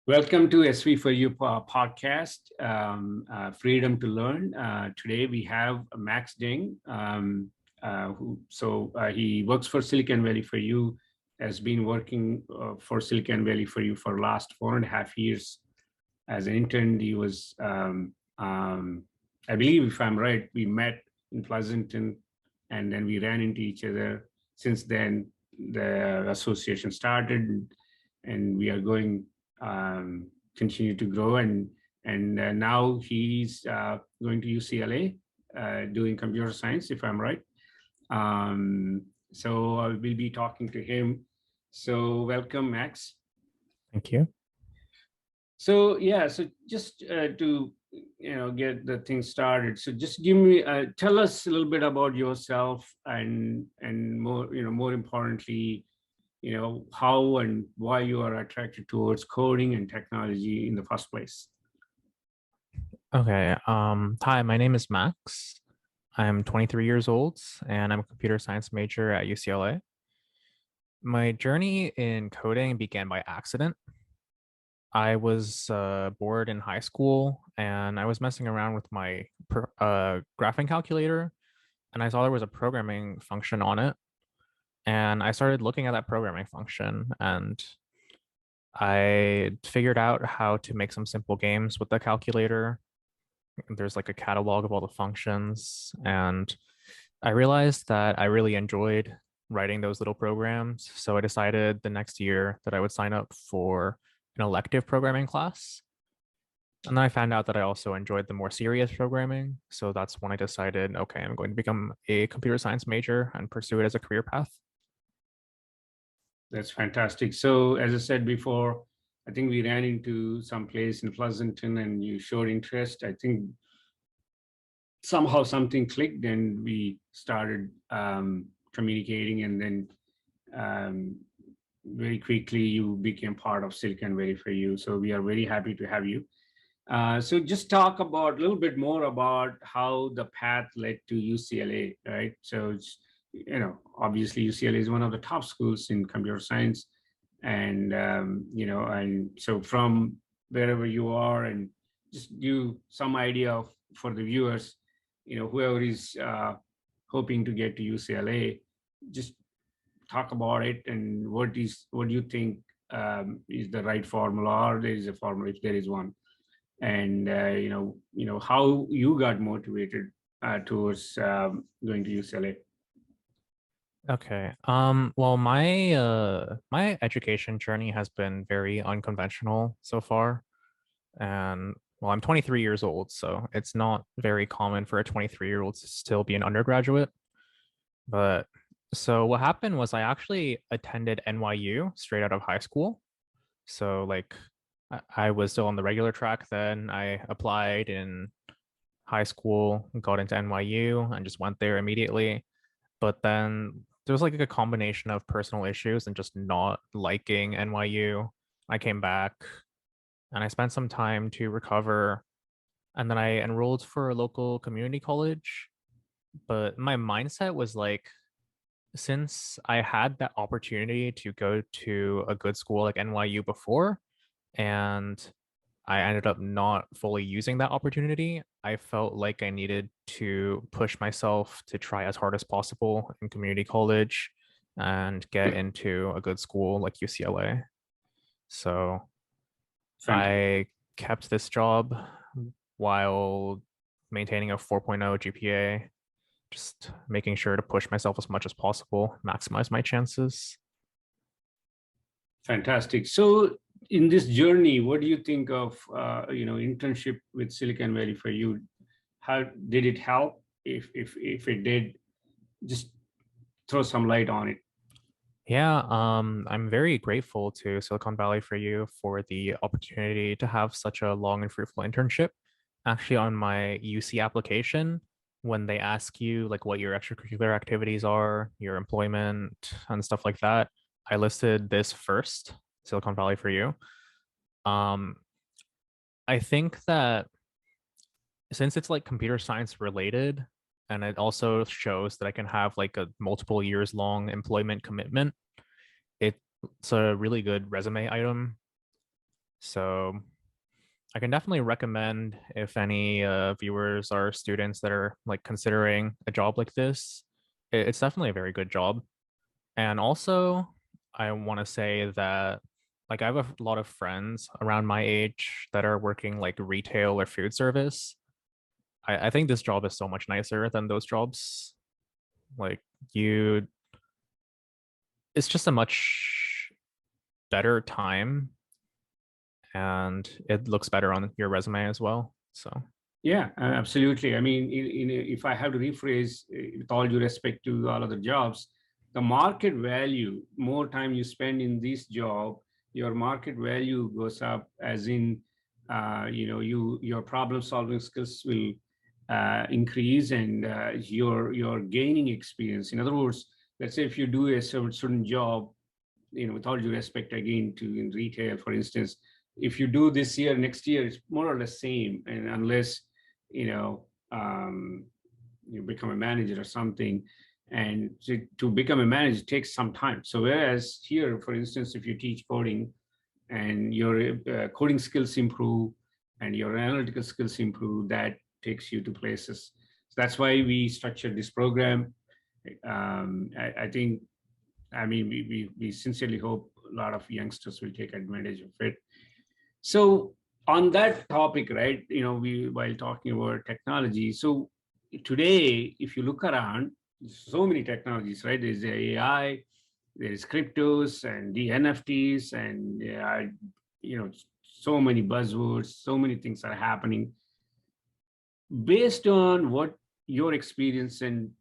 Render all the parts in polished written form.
Welcome to SV for You podcast, Freedom to Learn. Today we have Max Ding, he works for Silicon Valley for You, has been working for Silicon Valley for You for the last 4.5 years as an intern. He was, I believe, if I'm right, we met in Pleasanton, and then we ran into each other. Since then, the association started, and we are going continue to grow. And now he's going to UCLA doing computer science, if I'm right. So I will be talking to him. So welcome, Max. Thank you. So yeah, so just to get the thing started. So just give me tell us a little bit about yourself, and more importantly, how and why you are attracted towards coding and technology in the first place. Okay. Hi, my name is Max. I'm 23 years old and I'm a computer science major at UCLA. My journey in coding began by accident. I was bored in high school and I was messing around with my graphing calculator, and I saw there was a programming function on it. And I started looking at that programming function, and I figured out how to make some simple games with the calculator. There's like a catalog of all the functions, and I realized that I really enjoyed writing those little programs. So I decided the next year that I would sign up for an elective programming class. And then I found out that I also enjoyed the more serious programming. So that's when I decided, okay, I'm going to become a computer science major and pursue it as a career path. That's fantastic. So as I said before, I think we ran into some place in Pleasanton and you showed interest. I think somehow something clicked and we started communicating, and then very quickly you became part of Silicon Valley for You. So we are very happy to have you. So just talk about a little bit more about how the path led to UCLA, right? So it's, obviously UCLA is one of the top schools in computer science, and and so from wherever you are, and just give some idea of, for the viewers, whoever is hoping to get to UCLA, just talk about it, and what do you think is the right formula, or there is a formula if there is one, and how you got motivated towards going to UCLA. Okay. Well, my education journey has been very unconventional so far. And well, I'm 23 years old, so it's not very common for a 23-year-old to still be an undergraduate. But so what happened was I actually attended NYU straight out of high school. So like I was still on the regular track then. I applied in high school, got into NYU, and just went there immediately. But then there was like a combination of personal issues and just not liking NYU. I came back and I spent some time to recover. And then I enrolled for a local community college. But my mindset was like, since I had that opportunity to go to a good school like NYU before, and I ended up not fully using that opportunity, I felt like I needed to push myself to try as hard as possible in community college and get into a good school like UCLA. So Fantastic. I kept this job while maintaining a 4.0 GPA, just making sure to push myself as much as possible, maximize my chances. Fantastic. So in this journey, what do you think of internship with Silicon Valley for You? How did it help? If it did, just throw some light on it. Yeah, I'm very grateful to Silicon Valley for You for the opportunity to have such a long and fruitful internship. Actually, on my UC application, when they ask you like what your extracurricular activities are, your employment and stuff like that, I listed this first, Silicon Valley for You. Um, I think that since it's like computer science related, and it also shows that I can have like a multiple years long employment commitment, it's a really good resume item. So I can definitely recommend if any viewers are students that are like considering a job like this. It's definitely a very good job. And also, I want to say that like I have a lot of friends around my age that are working like retail or food service. I think this job is so much nicer than those jobs. Like you, it's just a much better time and it looks better on your resume as well. So Yeah, absolutely. I mean, if I have to rephrase, with all due respect to all other jobs, the market value, more time you spend in this job, your market value goes up. As in, your problem solving skills will increase, and you're gaining experience. In other words, let's say if you do a certain job, with all due respect again to in retail, for instance, if you do this year, next year, it's more or less same, and unless you know you become a manager or something, and to become a manager takes some time. So whereas here, for instance, if you teach coding and your coding skills improve and your analytical skills improve, that takes you to places. So that's why we structured this program. I think, I mean, we sincerely hope a lot of youngsters will take advantage of it. So on that topic, right, we while talking about technology, so today, if you look around, so many technologies, right? There's the AI, there's cryptos and the NFTs, and so many buzzwords, so many things are happening. Based on what your experience and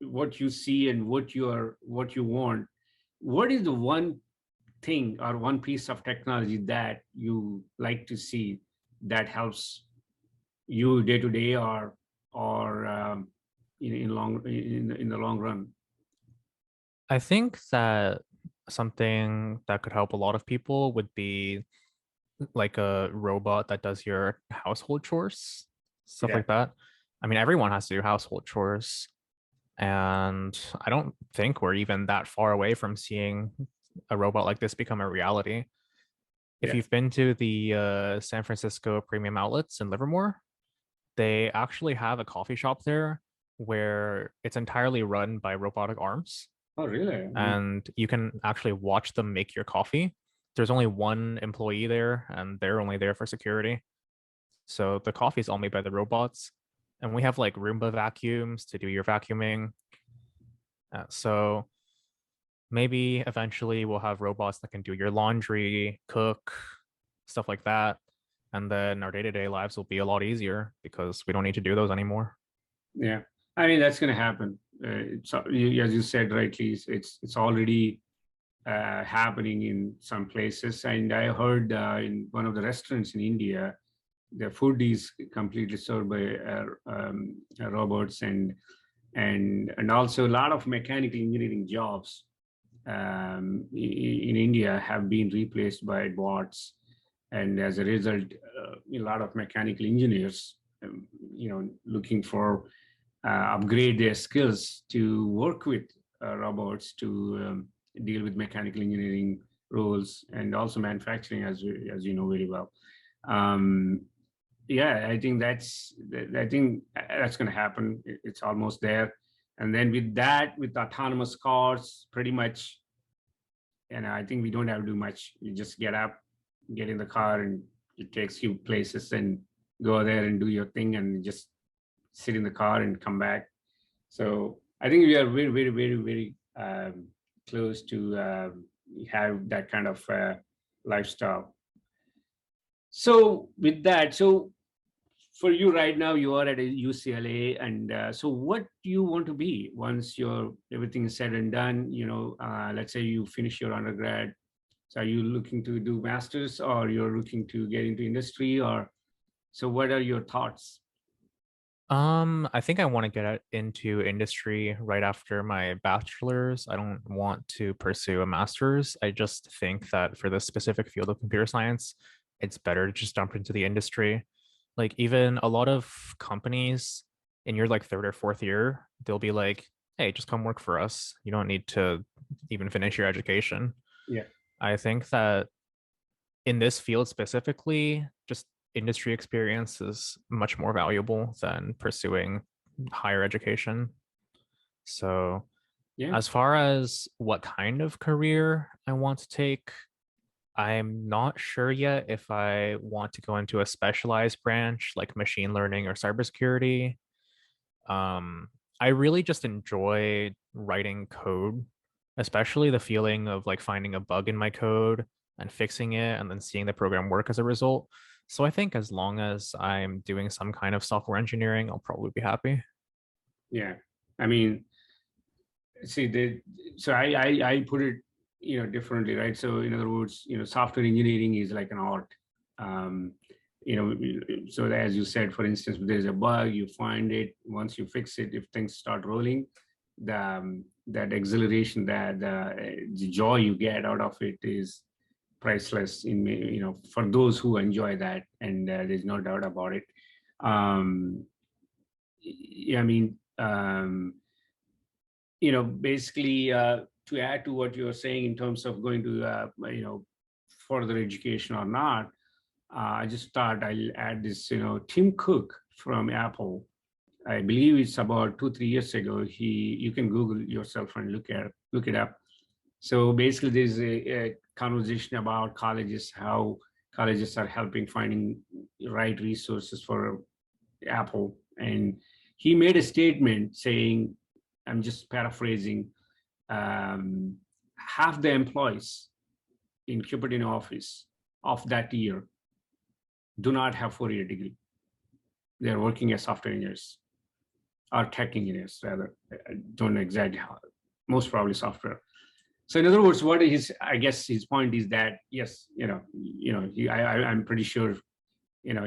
what you see and what you want, what is the one thing or one piece of technology that you like to see that helps you day to day, or in the long run? I think that something that could help a lot of people would be like a robot that does your household chores, stuff Yeah. like that. I mean, everyone has to do household chores, and I don't think we're even that far away from seeing a robot like this become a reality. If Yeah. you've been to the San Francisco Premium Outlets in Livermore, they actually have a coffee shop there where it's entirely run by robotic arms, Oh, really? and you can actually watch them make your coffee. There's only one employee there, and they're only there for security. So the coffee is all made by the robots. And we have like Roomba vacuums to do your vacuuming. So maybe eventually we'll have robots that can do your laundry, cook, stuff like that. And then our day to day lives will be a lot easier because we don't need to do those anymore. Yeah, I mean that's going to happen. As you said rightly, it's already happening in some places. And I heard in one of the restaurants in India, the food is completely served by robots, and also a lot of mechanical engineering jobs in India have been replaced by bots, and as a result, a lot of mechanical engineers, looking for upgrade their skills to work with robots to deal with mechanical engineering roles and also manufacturing, as you know very well. Um, yeah, I think that's going to happen. It's almost there. And then with that, with autonomous cars, pretty much, and I think we don't have to do much. You just get up, get in the car, and it takes you places, and go there and do your thing, and just sit in the car and come back. So I think we are very, very, very, very close to have that kind of lifestyle. So with that, so for you right now, you are at a UCLA, and so what do you want to be once your everything is said and done? Let's say you finish your undergrad. So are you looking to do masters, or you're looking to get into industry, or so? What are your thoughts? I think I want to get into industry right after my bachelor's. I don't want to pursue a master's. I just think that for the specific field of computer science, it's better to just jump into the industry. Like even a lot of companies in your like third or fourth year, they'll be like, hey, just come work for us. You don't need to even finish your education. Yeah. I think that in this field specifically, just industry experience is much more valuable than pursuing higher education. So, Yeah. as far as what kind of career I want to take, I'm not sure yet if I want to go into a specialized branch like machine learning or cybersecurity. Um, I really just enjoy writing code, especially the feeling of like finding a bug in my code and fixing it and then seeing the program work as a result. So I think as long as I'm doing some kind of software engineering, I'll probably be happy. Yeah. I mean, see, so I put it, differently, right? So in other words, software engineering is like an art. Um, so as you said, for instance, if there's a bug, you find it. Once you fix it, if things start rolling, that exhilaration, that the joy you get out of it is priceless. For those who enjoy that, and there's no doubt about it. Yeah, I mean. Basically, to add to what you're saying in terms of going to, further education or not, I just thought I'll add this, Tim Cook from Apple. I believe it's about 2, 3 years ago. You can Google yourself and look it up. So basically, there's a conversation about colleges, how colleges are helping finding right resources for Apple. And he made a statement saying, I'm just paraphrasing, half the employees in Cupertino office of that year do not have 4-year degree. They're working as software engineers or tech engineers, rather. I don't know exactly how, most probably software. So in other words, I guess his point is that, yes, I'm pretty sure,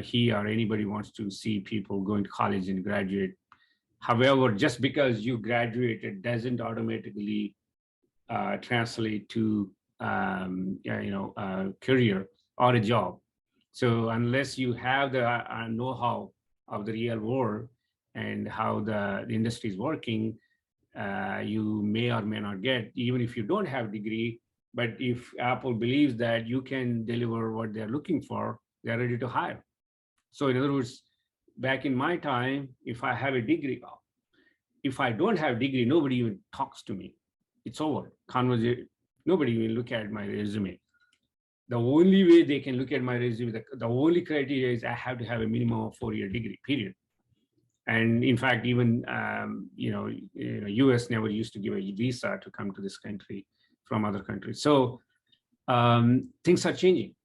he or anybody wants to see people going to college and graduate. However, just because you graduated doesn't automatically translate to career or a job. So unless you have the know-how of the real world and how the industry is working, you may or may not get, even if you don't have degree. But if Apple believes that you can deliver what they're looking for, they're ready to hire. So in other words, back in my time, if I have a degree, if I don't have degree, nobody even talks to me. It's over. Conversation. Nobody will look at my resume. The only way they can look at my resume, the only criteria is I have to have a minimum of 4-year degree, period. And in fact, even US never used to give a visa to come to this country from other countries. So things are changing.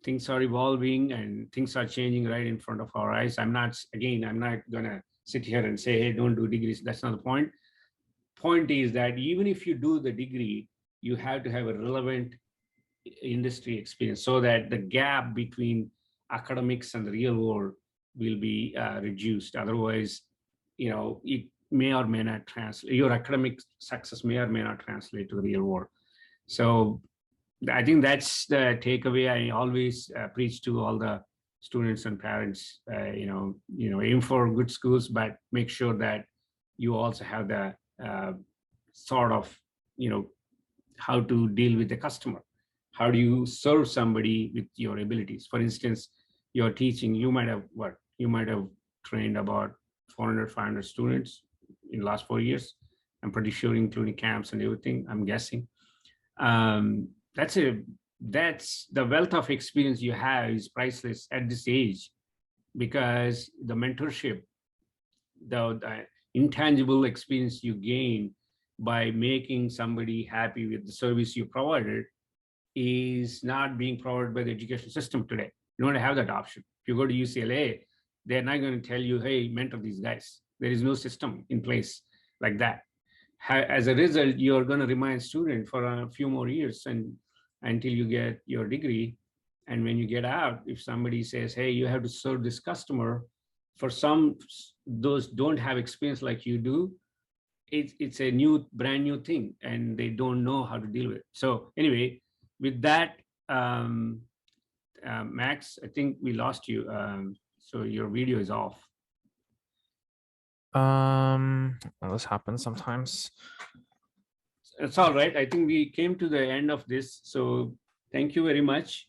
Things are evolving and things are changing right in front of our eyes. I'm not gonna sit here and say, hey, don't do degrees. That's not the point. Point is that even if you do the degree, you have to have a relevant industry experience so that the gap between academics and the real world will be reduced. Otherwise, it may or may not translate. Your academic success may or may not translate to the real world. So I think that's the takeaway. I always preach to all the students and parents. Aim for good schools, but make sure that you also have the sort of, how to deal with the customer. How do you serve somebody with your abilities? For instance, you're teaching. You might have trained about 400, 500 students in the last 4 years. I'm pretty sure, including camps and everything. I'm guessing. Um, that's the wealth of experience you have is priceless at this age, because the mentorship, the intangible experience you gain by making somebody happy with the service you provided is not being provided by the education system today. You don't have that option. If you go to UCLA, they're not going to tell you, hey, mentor these guys. There is no system in place like that. As a result, you're going to remain student for a few more years and until you get your degree. And when you get out, if somebody says, hey, you have to serve this customer, for some, those don't have experience like you do, it's a brand new thing, and they don't know how to deal with it. So anyway, with that, Max, I think we lost you. So your video is off. Well, this happens sometimes. It's all right. I think we came to the end of this. So thank you very much.